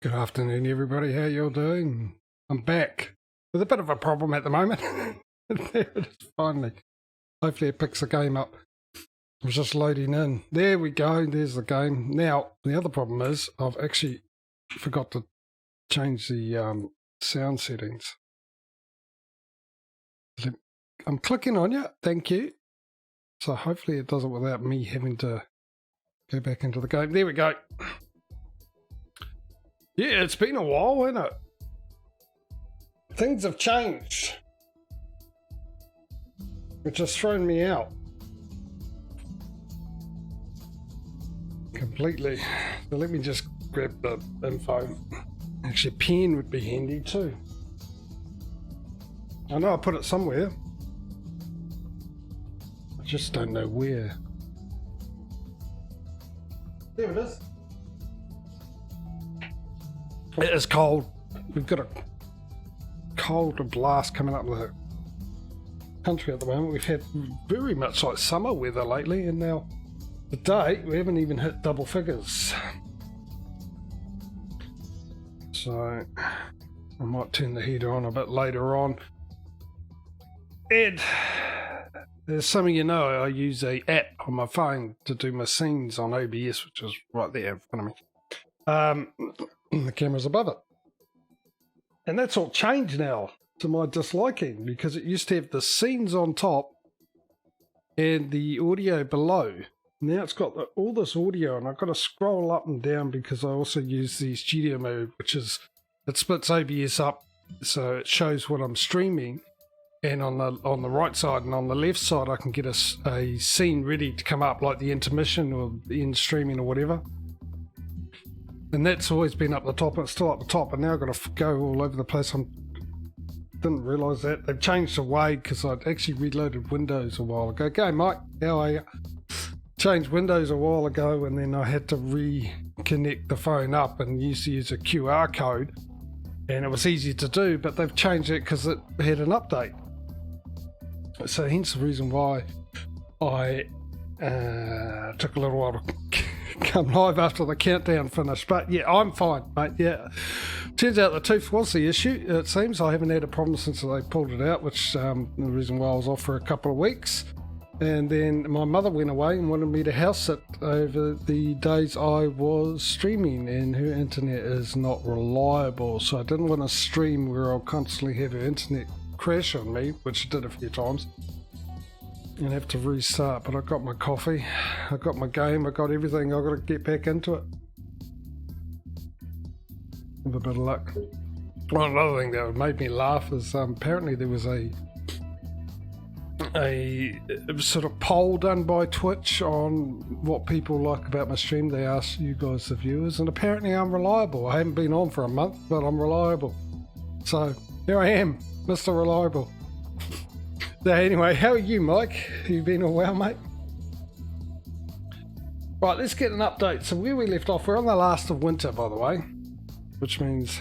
Good afternoon, everybody. How you all doing? I'm back with a bit of a problem at the moment. There it is, finally. Hopefully it picks the game up. I was just loading in. There we go. There's the game. Now, the other problem is I've actually forgot to change the sound settings. I'm clicking on you. Thank you. So hopefully it does it without me having to go back into the game. There we go. Yeah, it's been a while, hasn't it? Things have changed, which has thrown me out completely. So let me just grab the info. Actually, a pen would be handy too. I know I put it somewhere. I just don't know where. There it is. It is cold. We've got a cold blast coming up the country at the moment. We've had very much like summer weather lately, and now today we haven't even hit double figures. So I might turn the heater on a bit later on. Ed, there's some of you know I use a app on my phone to do my scenes on OBS, which is right there in front of me. The camera's above it. And that's all changed now to my disliking, because it used to have the scenes on top and the audio below. Now it's got all this audio, and I've got to scroll up and down because I also use the studio mode, which is, it splits OBS up so it shows what I'm streaming, and on the right side and on the left side I can get a scene ready to come up, like the intermission or the end streaming or whatever. And that's always been up the top, and it's still up the top, and now I've got to go all over the place. I didn't realise that. They've changed the way, because I'd actually reloaded Windows a while ago. Go, Mike, how are you? Changed Windows a while ago, and then I had to reconnect the phone up and used to use a QR code, and it was easy to do, but they've changed it because it had an update. So hence the reason why I took a little while to come live after the countdown finished. But yeah, I'm fine, mate. Yeah, turns out the tooth was the issue. It seems I haven't had a problem since they pulled it out, which the reason why I was off for a couple of weeks. And then my mother went away and wanted me to house sit over the days I was streaming, and her internet is not reliable, so I didn't want to stream where I'll constantly have her internet crash on me, which it did a few times, and have to restart. But I got my coffee, I got my game, I got everything. I've got to get back into it with a bit of luck. Well, another thing that made me laugh is apparently there was a sort of poll done by Twitch on what people like about my stream. They asked you guys, the viewers, and apparently I'm reliable. I haven't been on for a month, but I'm reliable. So here I am, Mr. Reliable. So anyway, how are you, Mike? You been all well, mate? Right, let's get an update. So where we left off, we're on the last of winter, by the way, which means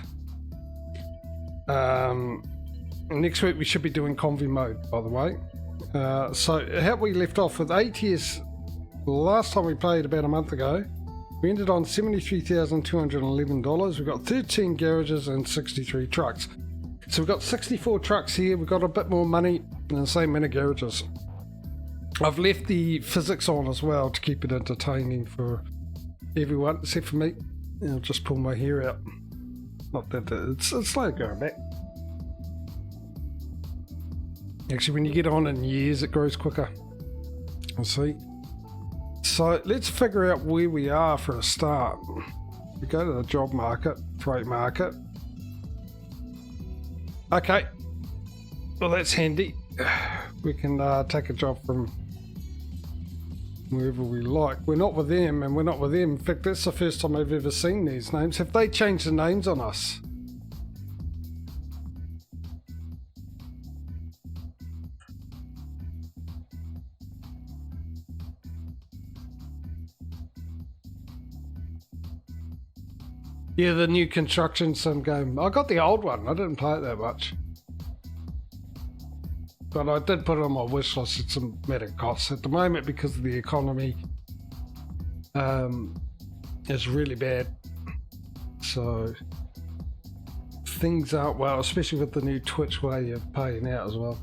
next week we should be doing convy mode, by the way. So how we left off with ATS, last time we played about a month ago, we ended on $73,211. We've got 13 garages and 63 trucks. So we've got 64 trucks here. We've got a bit more money and the same many garages. I've left the physics on as well to keep it entertaining for everyone except for me. I'll just pull my hair out. Not that it's slow going back. Actually, when you get on in years, it grows quicker. I'll see. So let's figure out where we are for a start. We go to the job market, freight market. Okay. Well, that's handy. We can take a job from wherever we like. We're not with them, and we're not with them. In fact, that's the first time I've ever seen these names. Have they changed the names on us? Yeah, the new construction sim game. I got the old one. I didn't play it that much. But I did put it on my wish list. It's a matter of costs at the moment because of the economy. It's really bad. So things aren't well, especially with the new Twitch way you're paying out as well.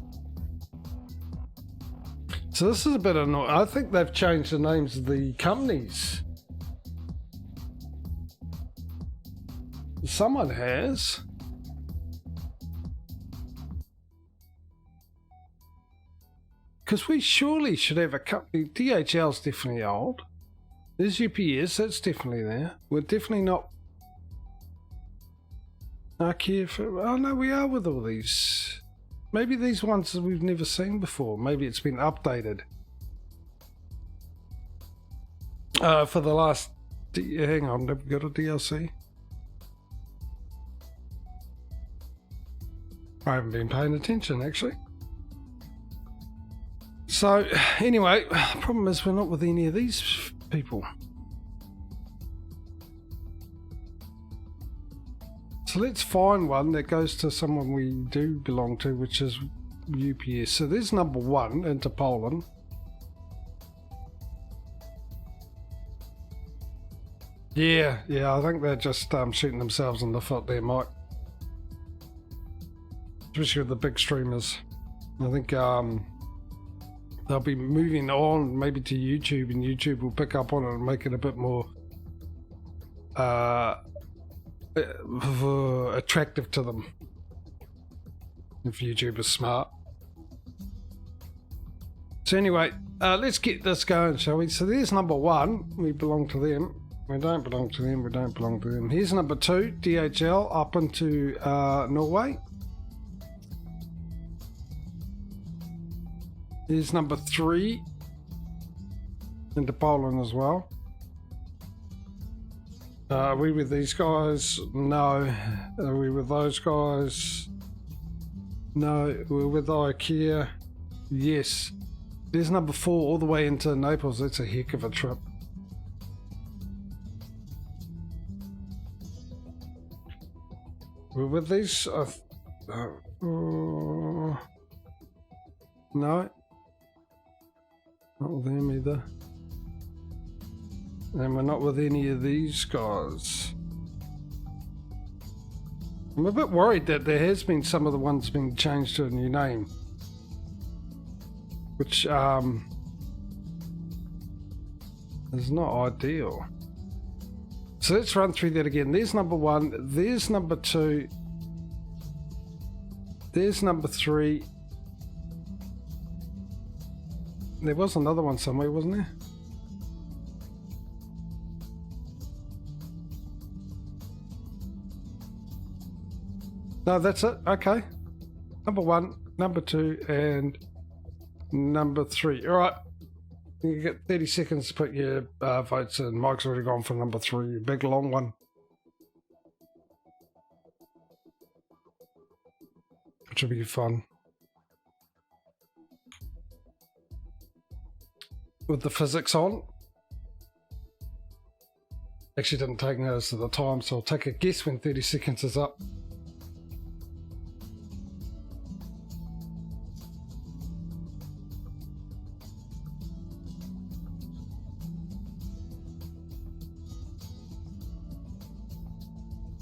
So this is a bit annoying. I think they've changed the names of the companies. Someone has. Because we surely should have a company. DHL's definitely old. There's UPS, that's definitely there. We're definitely not. Oh no, we are with all these. Maybe these ones that we've never seen before. Maybe it's been updated. For the last. Hang on, have we got a DLC? I haven't been paying attention actually. So, anyway, the problem is we're not with any of these people. So let's find one that goes to someone we do belong to, which is UPS. So there's number 1 into Poland. Yeah, I think they're just shooting themselves in the foot there, Mike. Especially with the big streamers. I think they'll be moving on maybe to YouTube, and YouTube will pick up on it and make it a bit more attractive to them. If YouTube is smart. So anyway, let's get this going, shall we? So there's number 1. We belong to them. We don't belong to them. We don't belong to them. Here's number 2, DHL, up into Norway. Here's number 3 into Poland as well. Are we with these guys? No. Are we with those guys? No. We're with IKEA? Yes. There's number 4 all the way into Naples. That's a heck of a trip. We're with these? No. Not with them either. And we're not with any of these guys. I'm a bit worried that there has been some of the ones being changed to a new name. Which is not ideal. So let's run through that again. There's number 1, there's number 2, there's number 3. There was another one somewhere, wasn't there? No, that's it. Okay. Number 1, number 2, and number 3. All right. You get 30 seconds to put your votes in. Mike's already gone for number 3, a big long one. Which will be fun. With the physics on. Actually didn't take notice of the time, so I'll take a guess when 30 seconds is up.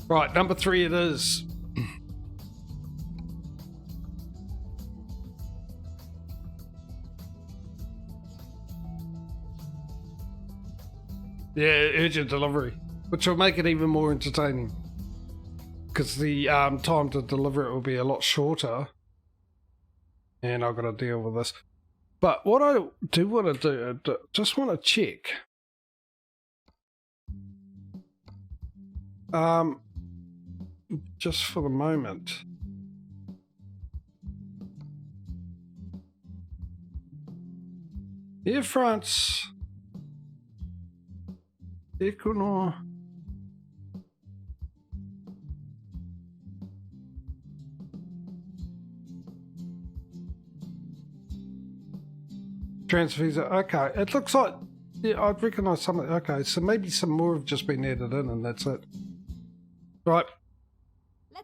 Right, number 3 it is. Yeah, urgent delivery, which will make it even more entertaining. Because the time to deliver it will be a lot shorter. And I've got to deal with this. But what I do want to do, I just want to check. Just for the moment. Air France. Equinor. Transvisa. Okay, it looks like, yeah, I'd recognise something. Okay, so maybe some more have just been added in, and that's it. Right.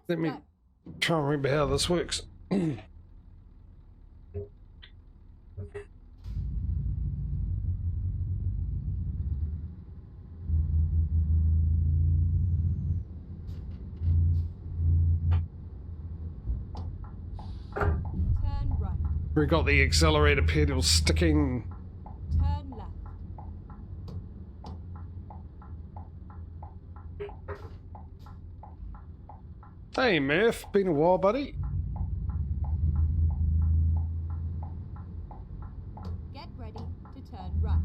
Let me try and remember how this works. We got the accelerator pedal sticking. Turn left. Hey Murph, been a while, buddy. Get ready to turn right.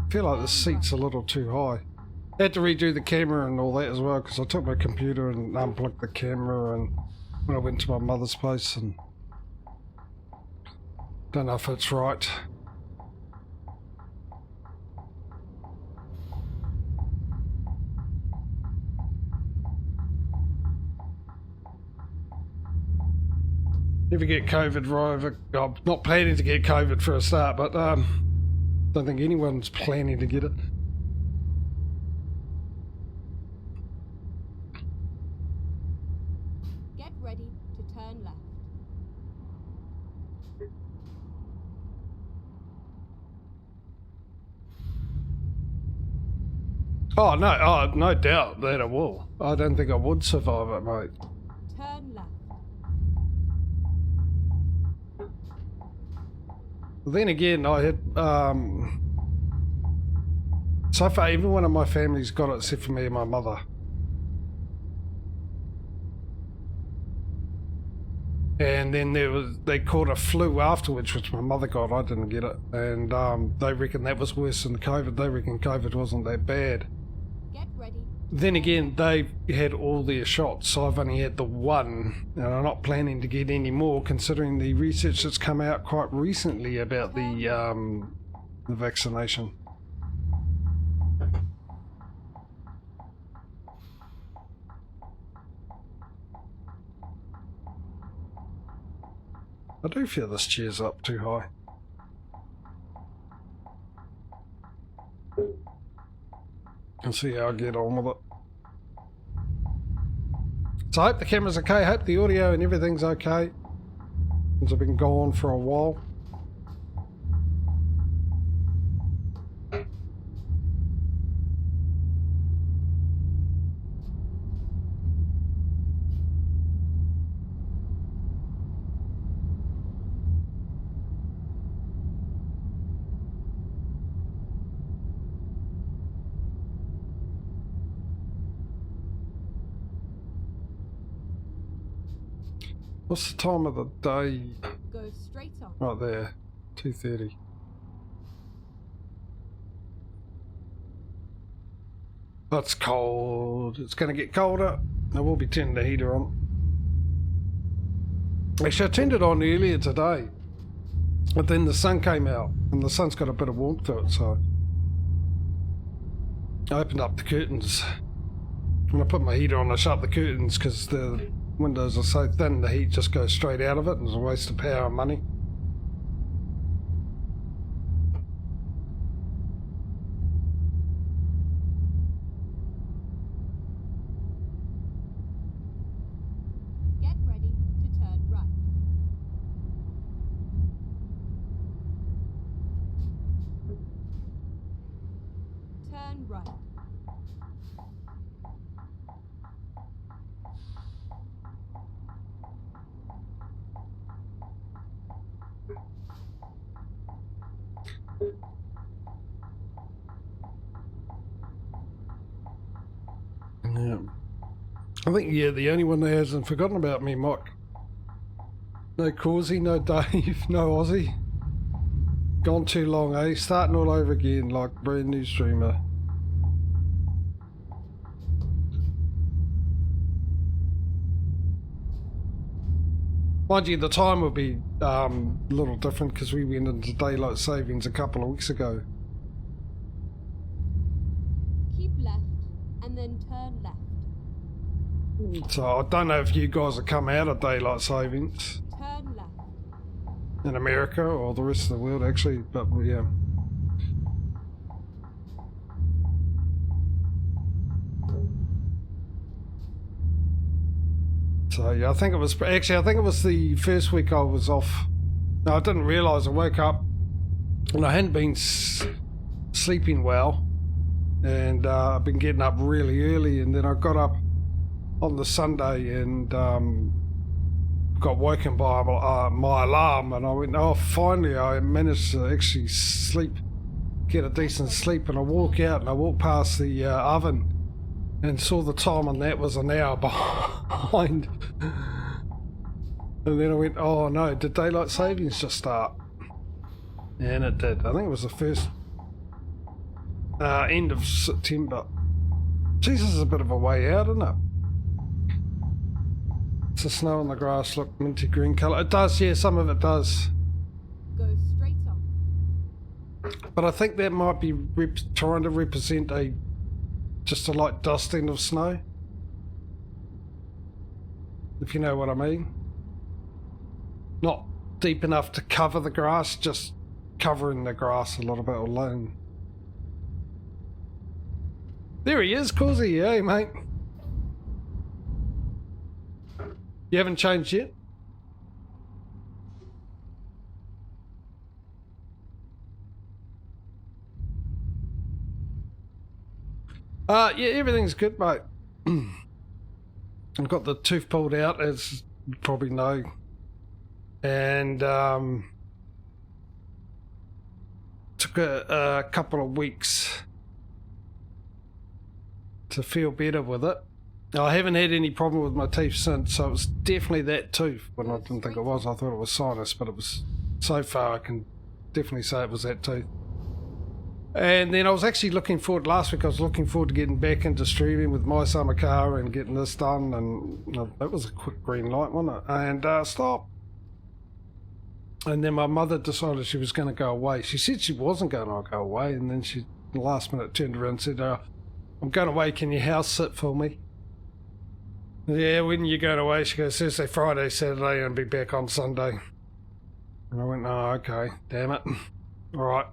I feel like the seat's a little too high. Had to redo the camera and all that as well because I took my computer and unplugged the camera and when I went to my mother's place and don't know if it's right. If you get COVID, right? I'm not planning to get COVID for a start, but don't think anyone's planning to get it. Get ready to turn left. Oh no doubt that I will. I don't think I would survive it, mate. Turn left. Then again, I had so far every one of my family's got it except for me and my mother. And then they caught a flu afterwards, which my mother got. I didn't get it, and they reckon that was worse than COVID. They reckon COVID wasn't that bad. Get ready. Then again, they had all their shots, so I've only had the one, and I'm not planning to get any more, considering the research that's come out quite recently about the vaccination. I do feel this chair's up too high. And see how I get on with it. So I hope the camera's okay, hope the audio and everything's okay. Since I've been gone for a while. What's the time of the day? Go straight on. Right there, 2:30. It's cold. It's going to get colder. I will be turning the heater on. Actually, I turned it on earlier today, but then the sun came out, and the sun's got a bit of warmth to it, so I opened up the curtains. When I put my heater on, I shut the curtains because the windows are so thin, the heat just goes straight out of it, and it's a waste of power and money. Get ready to turn right. Turn right. Yeah. I think, yeah, the only one that hasn't forgotten about me, Mike. No Causey, no Dave, no Aussie. Gone too long, eh? Starting all over again like brand new streamer. Mind you, the time will be a little different because we went into daylight savings a couple of weeks ago. Keep left and then turn left. So I don't know if you guys have come out of daylight savings Turn left. in America or the rest of the world actually, but yeah. So yeah, I think it was the first week I was off. No, I didn't realise. I woke up and I hadn't been sleeping well, and I've been getting up really early, and then I got up on the Sunday and got woken by my alarm, and I went, oh, finally I managed to actually get a decent sleep, and I walk out and I walk past the oven and saw the time on that was an hour behind. And then I went, oh no, did daylight savings just start? And it did. I think it was the first end of September. Jesus, is a bit of a way out, isn't it? Does the snow on the grass look minty green colour? It does, yeah, some of it does. Go straight on. But I think that might be trying to represent just a light dusting of snow. If you know what I mean. Not deep enough to cover the grass, just covering the grass a little bit alone. There he is, Causey. Hey, mate. You haven't changed yet? Yeah, everything's good, mate. I've got the tooth pulled out, as you probably know. And took a couple of weeks to feel better with it. I haven't had any problem with my teeth since, so it was definitely that tooth when I didn't think it was. I thought it was sinus, but it was, so far I can definitely say it was that tooth. And then I was actually looking forward, last week I was looking forward to getting back into streaming with My Summer Car and getting this done, and that was a quick green light, wasn't it? And stop. And then my mother decided she was going to go away. She said she wasn't going to go away, and then she, the last minute, turned around and said, I'm going away, can you house sit for me? Yeah, when are you going away? She goes, Thursday, Friday, Saturday, and be back on Sunday. And I went, oh, okay, damn it. All right.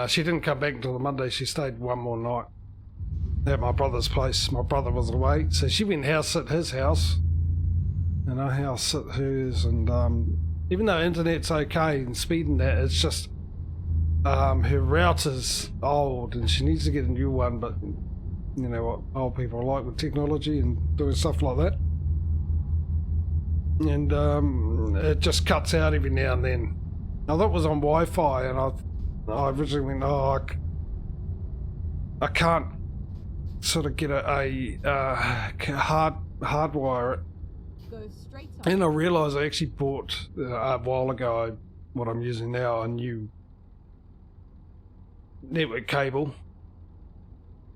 She didn't come back until the Monday. She stayed one more night at my brother's place. My brother was away, so she went house sit his house, and I house sit hers. And even though internet's okay and speed and that, it's just her router's old and she needs to get a new one. But you know what old people are like with technology and doing stuff like that, and it just cuts out every now and then. Now that was on Wi-Fi, and I originally went, oh, I can't sort of get a hardwire it. Go straight on. And I realised I actually bought a while ago what I'm using now, a new network cable,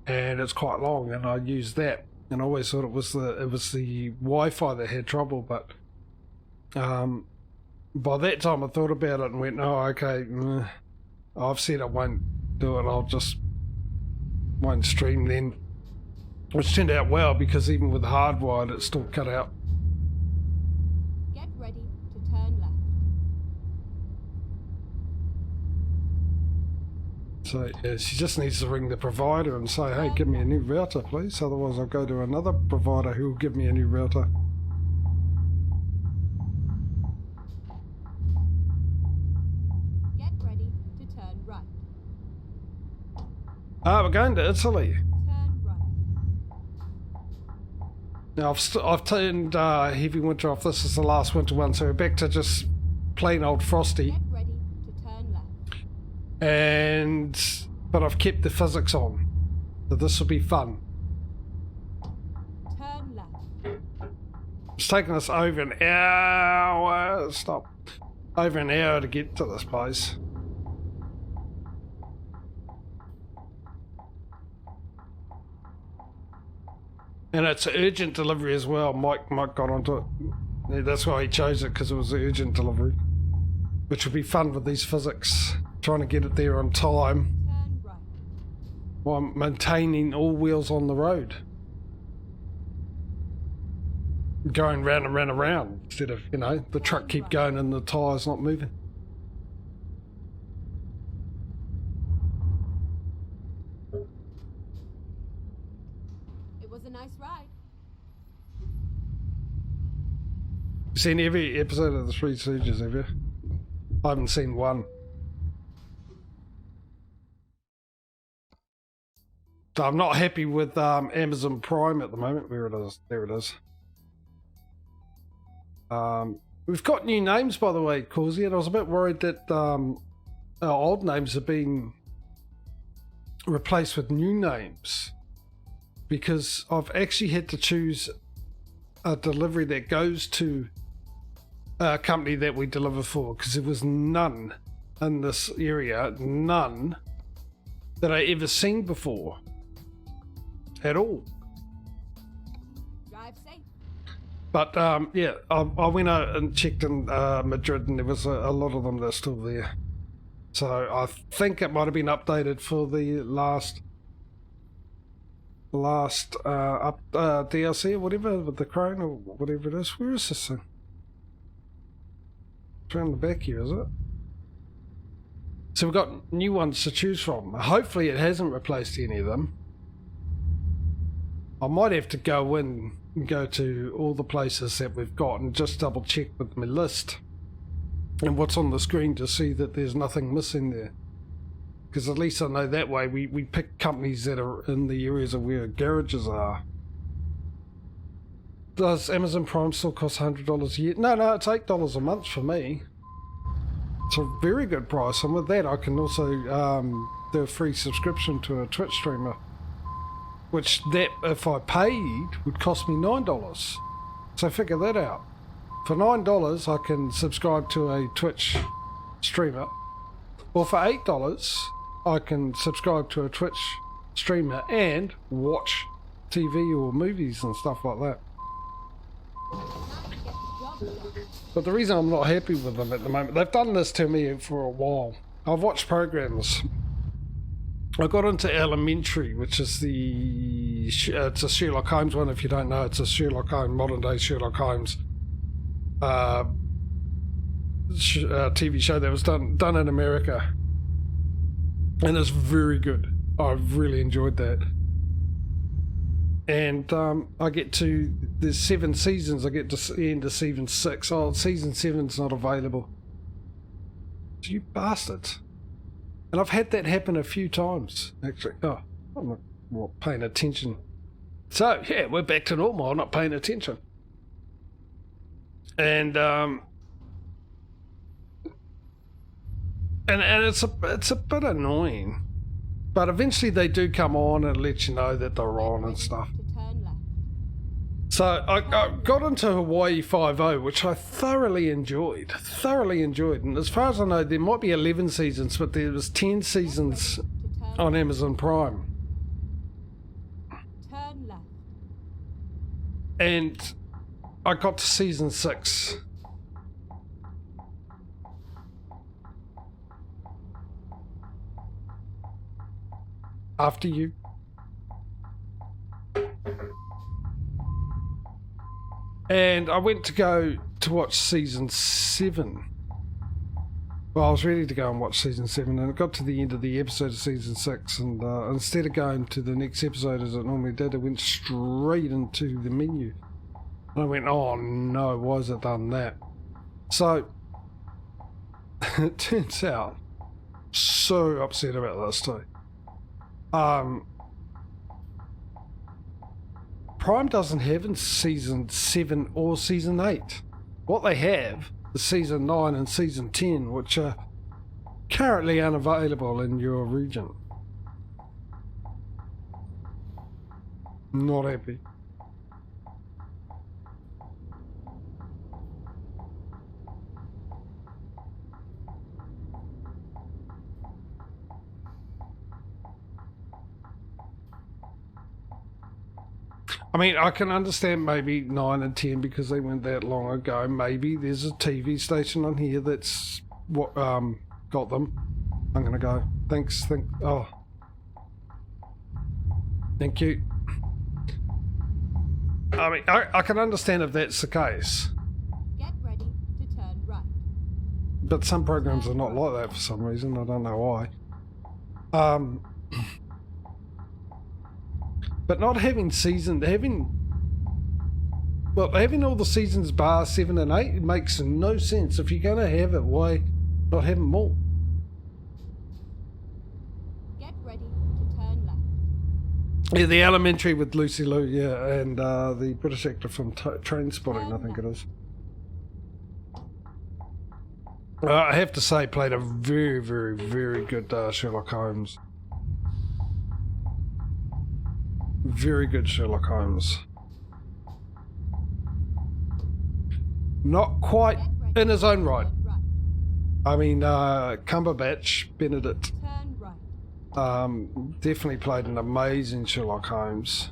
and it's quite long, and I used that, and I always thought it was the Wi-Fi that had trouble, but by that time I thought about it and went, oh, okay, I've said I won't do it, I'll just won't stream then, which turned out well, because even with hardwired it still cut out. Get ready to turn left. So yeah, she just needs to ring the provider and say, hey, give me a new router please, otherwise I'll go to another provider who will give me a new router. Get ready to turn right. We're going to Italy. Turn right. Now I've turned Heavy Winter off. This is the last winter one, so we're back to just plain old Frosty. Get ready to turn left. But I've kept the physics on, so this will be fun. Turn left. It's taken us over an hour. Stop. Over an hour to get to this place. And it's urgent delivery as well. Mike got onto it. Yeah, that's why he chose it, because it was urgent delivery, which will be fun with these physics. Trying to get it there on time Turn right. while maintaining all wheels on the road. Going round and round and round instead of, the truck keep going and the tyres not moving. It was a nice ride. You've seen every episode of The Three Stooges, have you? I haven't seen one. So I'm not happy with Amazon Prime at the moment. Where it is. There it is. We've got new names, by the way, Causey, and I was a bit worried that our old names have been replaced with new names, because I've actually had to choose a delivery that goes to a company that we deliver for, because there was none in this area, none that I ever seen before at all. Drive safe. But yeah, I went out and checked in Madrid, and there was a lot of them that are still there. So I think it might have been updated for the last DLC or whatever, with the crane or whatever it is. Where is this thing? It's around the back here, is it? So we've got new ones to choose from. Hopefully it hasn't replaced any of them. I might have to go in and go to all the places that we've got and just double check with my list and what's on the screen to see that there's nothing missing there. Because at least I know that way we pick companies that are in the areas of where garages are. Does Amazon Prime still cost $100 a year? No, it's $8 a month for me. It's a very good price, and with that I can also do a free subscription to a Twitch streamer, which that, if I paid, would cost me $9. So figure that out. For $9 I can subscribe to a Twitch streamer, or for $8 I can subscribe to a Twitch streamer and watch TV or movies and stuff like that. But the reason I'm not happy with them at the moment, they've done this to me for a while. I've watched programs. I got into Elementary, which is it's a Sherlock Holmes one. If you don't know, it's a Sherlock Holmes, modern day Sherlock Holmes TV show that was done in America, and it's very good. I've really enjoyed that. And I get to, there's 7 seasons, I get to the end of season 6. Oh, season 7's not available. You bastards. And I've had that happen a few times, actually. Oh, I'm not paying attention. So, yeah, we're back to normal. I'm not paying attention. And it's a bit annoying. But eventually they do come on and let you know that they're on and stuff. So I got into Hawaii Five-0, which I thoroughly enjoyed. And as far as I know, there might be 11 seasons, but there was 10 seasons on Amazon Prime. Turn left. And I got to season 6. After you. And I went to go to watch season 7. Well, I was ready to go and watch season 7, and it got to the end of the episode of season 6, and instead of going to the next episode as it normally did, it went straight into the menu. And I went, oh no, why has it done that? So, it turns out, so upset about this too. Prime doesn't have in season 7 or season 8. What they have is season 9 and season 10, which are currently unavailable in your region. Not happy. I mean, I can understand maybe 9 and 10 because they went that long ago. Maybe there's a TV station on here that's what got them. I'm gonna go. Thanks. Oh, thank you. I mean, I can understand if that's the case. Get ready to turn right. But some programs are not like that for some reason. I don't know why. But not having having all the seasons bar 7 and 8, it makes no sense. If you're going to have it, why not have them all? Get ready to turn left. Yeah, the Elementary with Lucy Liu, yeah, and the British actor from Trainspotting, I think it is. I have to say, played a very, very, very good Sherlock Holmes. Very good Sherlock Holmes. Not quite in his own right. Right. I mean, Cumberbatch, Benedict, Turn right. definitely played an amazing Sherlock Holmes.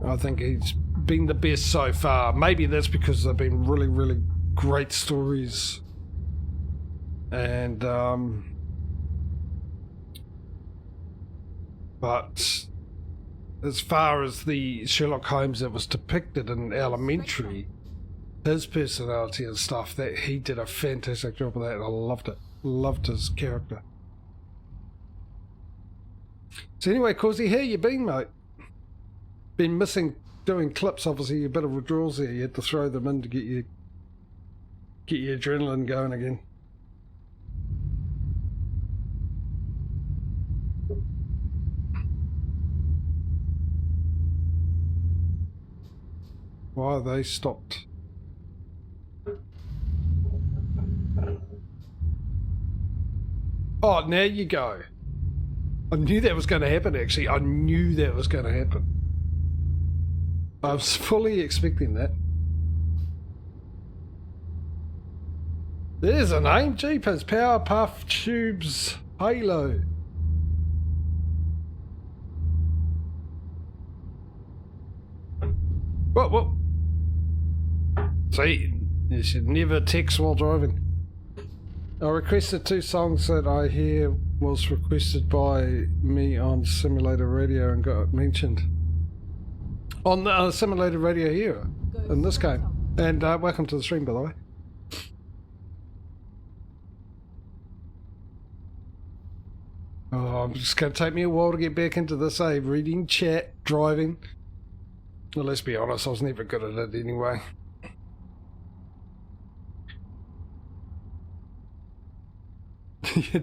I think he's been the best so far. Maybe that's because they've been really, really great stories. And, but as far as the Sherlock Holmes that was depicted in Elementary, his personality and stuff, that he did a fantastic job of that. I loved it. Loved his character. So anyway, Causey, how you been, mate? Been missing doing clips, obviously. A bit of withdrawals there. You had to throw them in to get your adrenaline going again. Why are they stopped? Oh, now you go. I knew that was going to happen, actually. I knew that was going to happen. I was fully expecting that. There's a name. Jeepers, Powerpuff Tubes Halo. What? See, you should never text while driving. I requested 2 songs that I hear was requested by me on Simulator Radio and got mentioned on the Simulator Radio here in this game. And welcome to the stream, by the way. Oh, it's going to take me a while to get back into this, reading chat, driving. Well, let's be honest, I was never good at it anyway.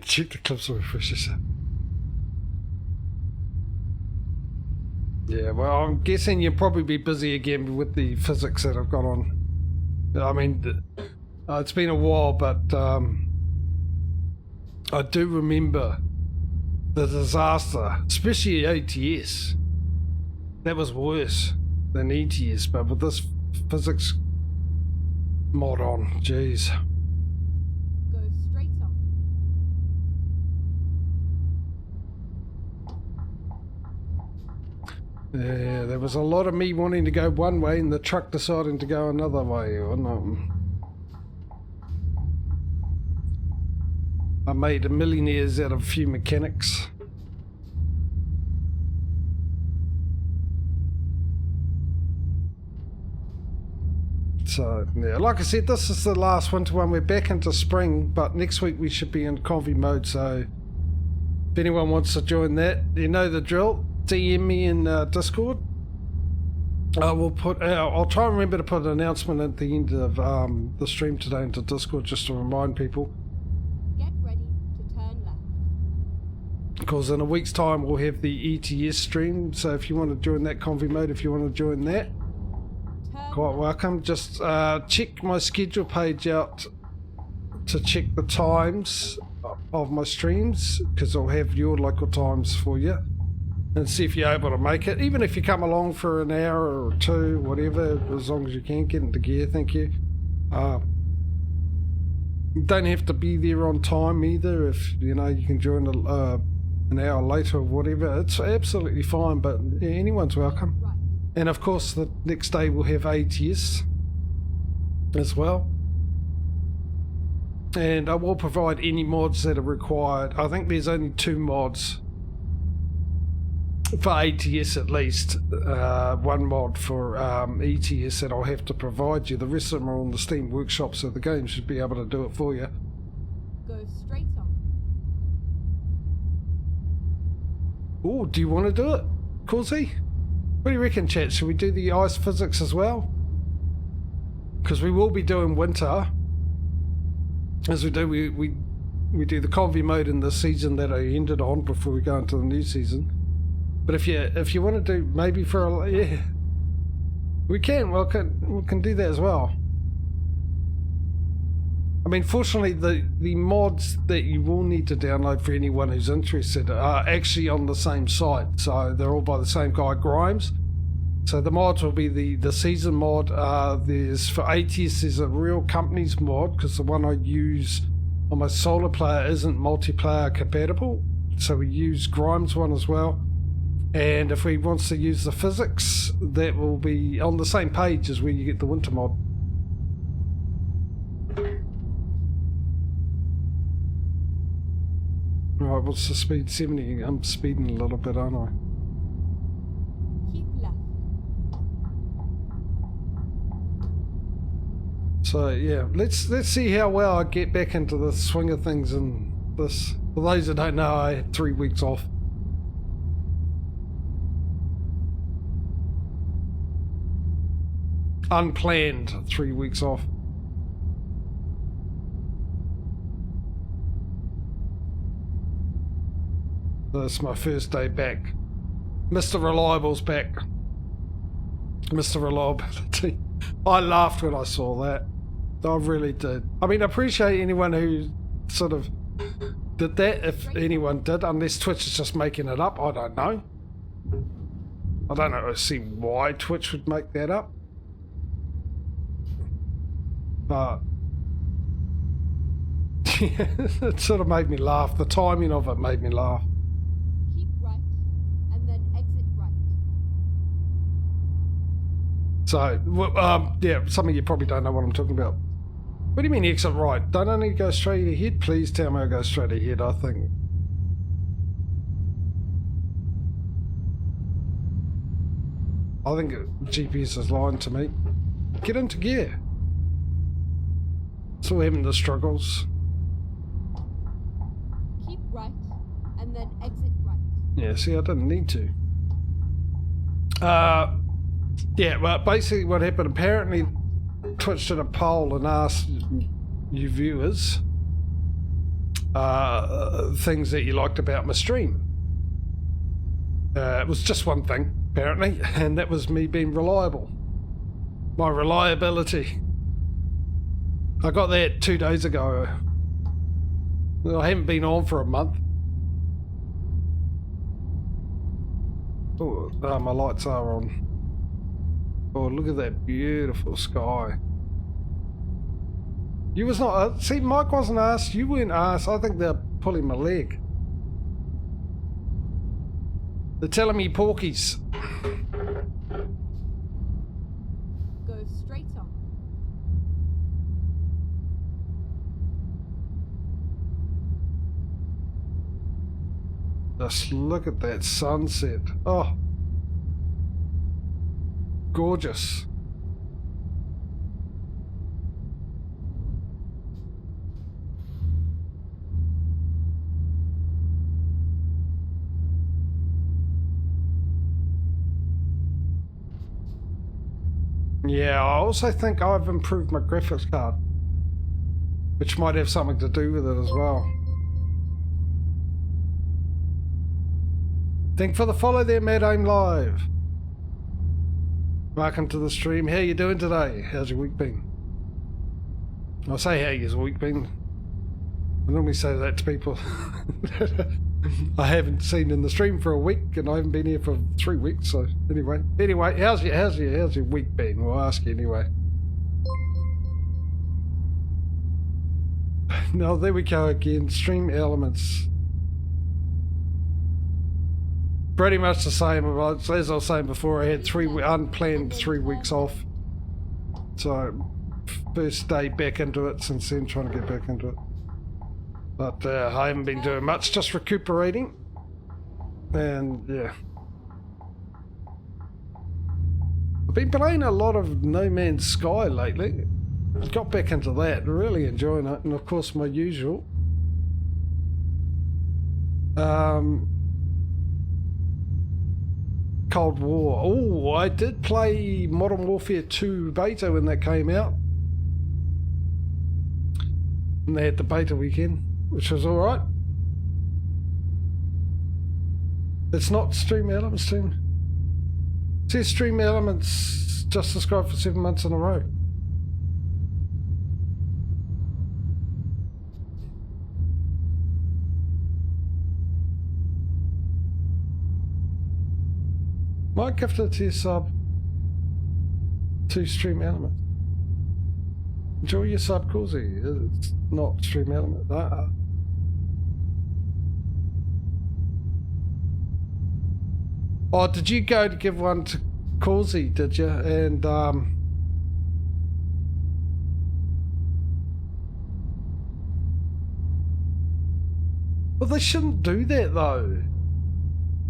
Check the clips of refreshers. Yeah, well, I'm guessing you'll probably be busy again with the physics that I've got on. I mean, it's been a while, but I do remember the disaster, especially ATS. That was worse than ETS, but with this physics mod on, jeez. Go straight on. Yeah, there was a lot of me wanting to go one way and the truck deciding to go another way. I made millionaires out of a few mechanics. So, yeah, like I said, this is the last winter one. We're back into spring, but next week we should be in convy mode, so if anyone wants to join that, you know the drill. DM me in Discord. I'll try and remember to put an announcement at the end of the stream today into Discord just to remind people. Get ready to turn left. Because in a week's time we'll have the ETS stream, so if you want to join that convy mode, if you want to join that, Turn quite left. welcome. Just check my schedule page out to check the times of my streams, because I'll have your local times for you, and see if you're able to make it. Even if you come along for an hour or 2, whatever, as long as you can get into gear. Thank you. You don't have to be there on time either. If you know you can join an hour later or whatever, it's absolutely fine. But yeah, anyone's welcome. Right. And of course, the next day we'll have ATS as well. And I will provide any mods that are required. I think there's only 2 mods for ATS at least. 1 mod for ETS that I'll have to provide you. The rest of them are on the Steam Workshop, so the game should be able to do it for you. Go straight on. Oh, do you want to do it, Causey? What do you reckon, chat? Should we do the ice physics as well? Because we will be doing winter. As we do, we do the convy mode in the season that I ended on before we go into the new season. But if you want to do maybe for yeah, we can do that as well. I mean, fortunately, the mods that you will need to download for anyone who's interested are actually on the same site. So they're all by the same guy, Grimes. So the mods will be the season mod. There's for ATS, there's a Real Companies mod, because the one I use on my solar player isn't multiplayer compatible. So we use Grimes one as well. And if we wants to use the physics, that will be on the same page as where you get the winter mod. Right, what's the speed? 70. I'm speeding a little bit, aren't I? Keep left. So yeah, let's see how well I get back into the swing of things in this. For those that don't know, I had 3 weeks off. Unplanned 3 weeks off. That's my first day back. Mr. Reliable's back. Mr. Reliability. I laughed when I saw that. I really did. I mean, I appreciate anyone who sort of did that, if anyone did, unless Twitch is just making it up. I don't know. I don't know. See why Twitch would make that up. But yeah, it sort of made me laugh. The timing of it made me laugh. Keep right, and then exit right. So, yeah, some of you probably don't know what I'm talking about. What do you mean exit right? Don't I need to go straight ahead? Please tell me I go straight ahead, I think. I think GPS is lying to me. Get into gear. Still having the struggles. Keep right, and then exit right. Yeah, see, I didn't need to. Yeah, well, basically what happened, apparently Twitch did a poll and asked you viewers things that you liked about my stream. It was just one thing, apparently, and that was me being reliable. My reliability. I got that 2 days ago. Well, I haven't been on for a month. Oh, my lights are on. Oh, look at that beautiful sky. You was not... see, Mike wasn't asked. You weren't asked. I think they're pulling my leg. They're telling me porkies. Go straight on. Just look at that sunset. Oh. Gorgeous. Yeah, I also think I've improved my graphics card, which might have something to do with it as well. Thank for the follow there, Mad Aim Live. Welcome to the stream. How you doing today? How's your week been? I'll say how your week been. I normally say that to people I haven't seen in the stream for a week, and I haven't been here for 3 weeks. So anyway, how's your week been? We'll ask you anyway. No, there we go again. Stream elements. Pretty much the same. As I was saying before, I had unplanned 3 weeks off. So first day back into it since then, trying to get back into it. But I haven't been doing much, just recuperating. And yeah. I've been playing a lot of No Man's Sky lately. I got back into that, really enjoying it. And of course my usual. Cold War. Oh, I did play Modern Warfare 2 beta when that came out. And they had the beta weekend, which was alright. It's not Stream Elements stream. It says Stream Elements just subscribed for 7 months in a row. Might gift it to your sub to Stream Element. Enjoy your sub, Causey. It's not Stream Element. Oh, did you go to give one to Causey, did you? And well, they shouldn't do that though.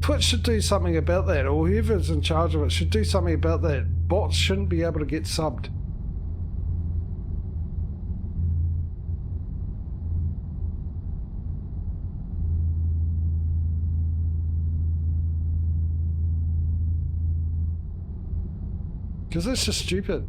Twitch should do something about that, or whoever's in charge of it should do something about that. Bots shouldn't be able to get subbed. Because that's just stupid.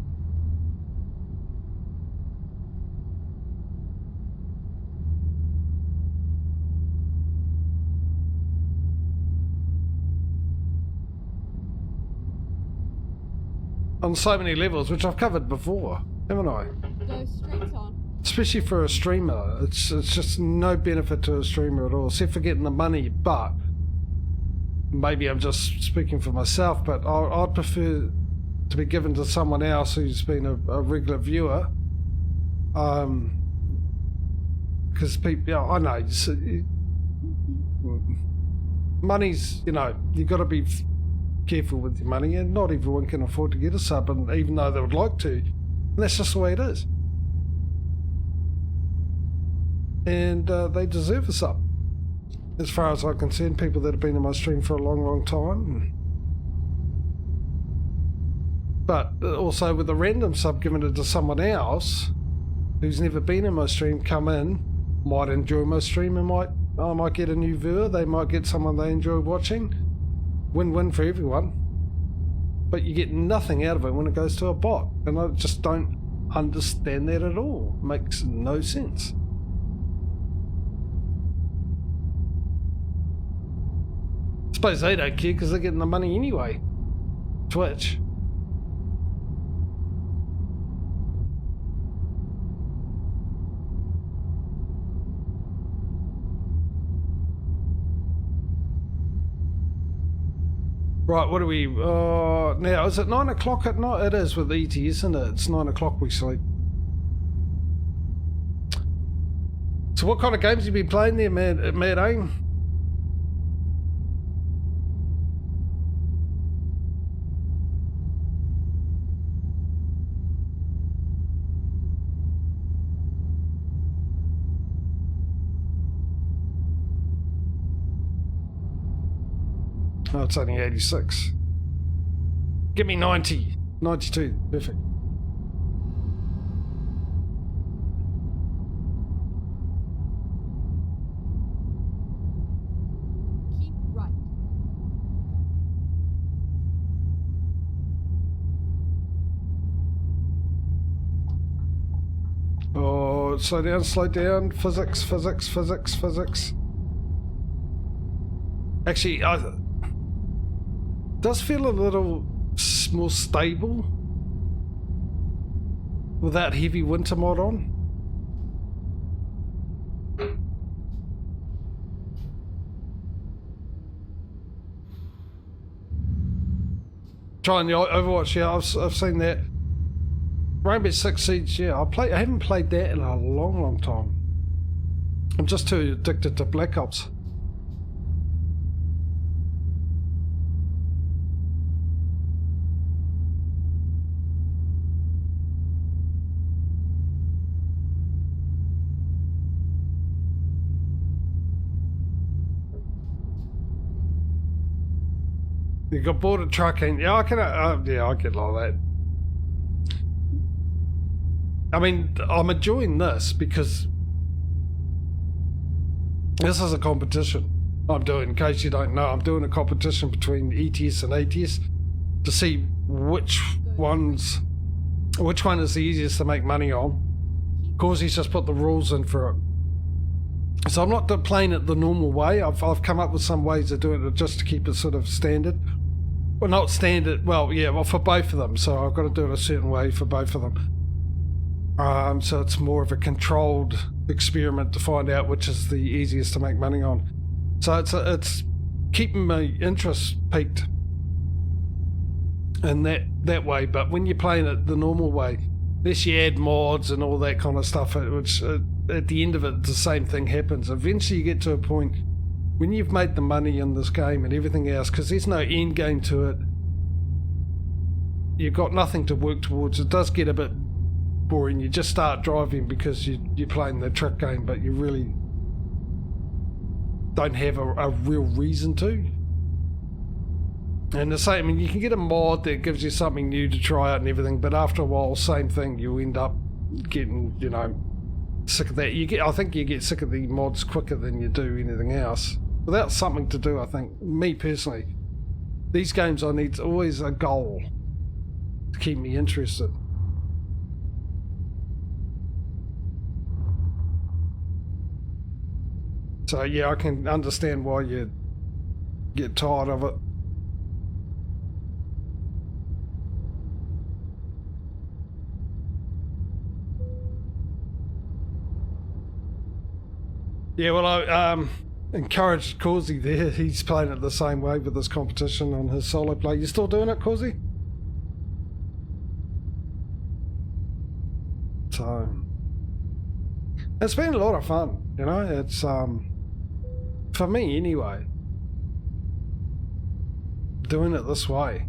On so many levels, which I've covered before, haven't I? Go straight on. Especially for a streamer, it's just no benefit to a streamer at all, except for getting the money. But maybe I'm just speaking for myself, but I'd prefer to be given to someone else who's been a regular viewer. Because people, I know, money's, you've got to be careful with your money, and not everyone can afford to get a sub, and even though they would like to, and that's just the way it is. And they deserve a sub, as far as I'm concerned. People that have been in my stream for a long time. But also with a random sub given it to someone else who's never been in my stream, come in, might enjoy my stream, and I might get a new viewer. They might get someone they enjoy watching. Win-win for everyone. But you get nothing out of it when it goes to a bot, and I just don't understand that at all. It makes no sense. I suppose they don't care because they're getting the money anyway. Twitch. Right, what are we, now, is it 9 o'clock at night? It is with ET, isn't it? It's 9 o'clock we sleep. So what kind of games have you been playing there, Mad Aim? Oh, it's only 86. Give me 90. 92. Perfect. Keep right. Oh, slow down. Physics. Actually, does feel a little more stable without heavy winter mod on. Trying the Overwatch, yeah, I've seen that. Rainbow Six Siege, yeah, I haven't played that in a long time. I'm just too addicted to Black Ops. You got bored of trucking. Yeah, I can. I get like that. I mean, I'm enjoying this because this is a competition I'm doing. In case you don't know, I'm doing a competition between ETS and ATS to see which one is the easiest to make money on. Of course, he's just put the rules in for it. So I'm not playing it the normal way. I've come up with some ways of doing it just to keep it sort of standard. Well, not standard. Well, yeah, well, for both of them. So I've got to do it a certain way for both of them. So it's more of a controlled experiment to find out which is the easiest to make money on. So it's keeping my interest peaked. in that way. But when you're playing it the normal way, unless you add mods and all that kind of stuff, which at the end of it, the same thing happens. Eventually you get to a point when you've made the money in this game and everything else, because there's no end game to it, you've got nothing to work towards. It does get a bit boring. You just start driving because you're playing the trick game, but you really don't have a real reason to. And the same, I mean, you can get a mod that gives you something new to try out and everything, but after a while, same thing, you end up getting, sick of that. I think you get sick of the mods quicker than you do anything else. Without something to do, I think, me personally, these games I need always a goal to keep me interested. So yeah, I can understand why you get tired of it. Yeah, well, I encouraged Causey there. He's playing it the same way with this competition on his solo play. You still doing it, Causey? So it's been a lot of fun, it's for me anyway, doing it this way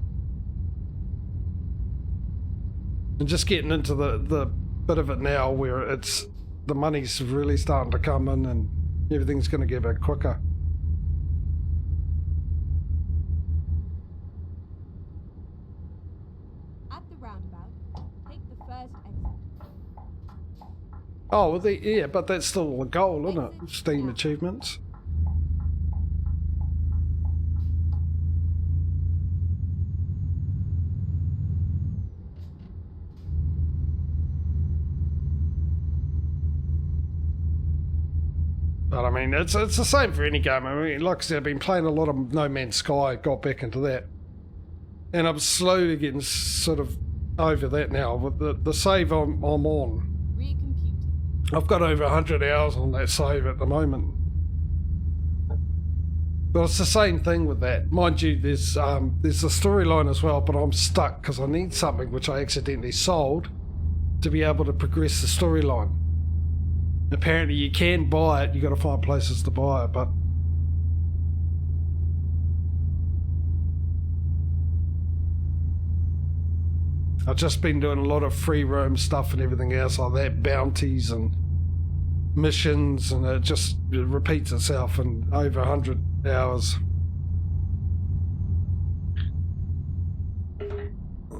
and just getting into the bit of it now where it's the money's really starting to come in and everything's going to get a bit quicker. At the roundabout, take the first exit. Oh, well, yeah, but that's still the goal, isn't it? Steam achievements. But I mean, it's the same for any game. I mean, like I said, I've been playing a lot of No Man's Sky, got back into that. And I'm slowly getting sort of over that now. With the save I'm on, I've got over 100 hours on that save at the moment. But it's the same thing with that. Mind you, there's a storyline as well, but I'm stuck because I need something which I accidentally sold to be able to progress the storyline. Apparently you can buy it, you got to find places to buy it, but I've just been doing a lot of free roam stuff and everything else like that, bounties and missions, and it repeats itself in over 100 hours.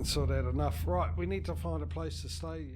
So that enough. Right, we need to find a place to stay.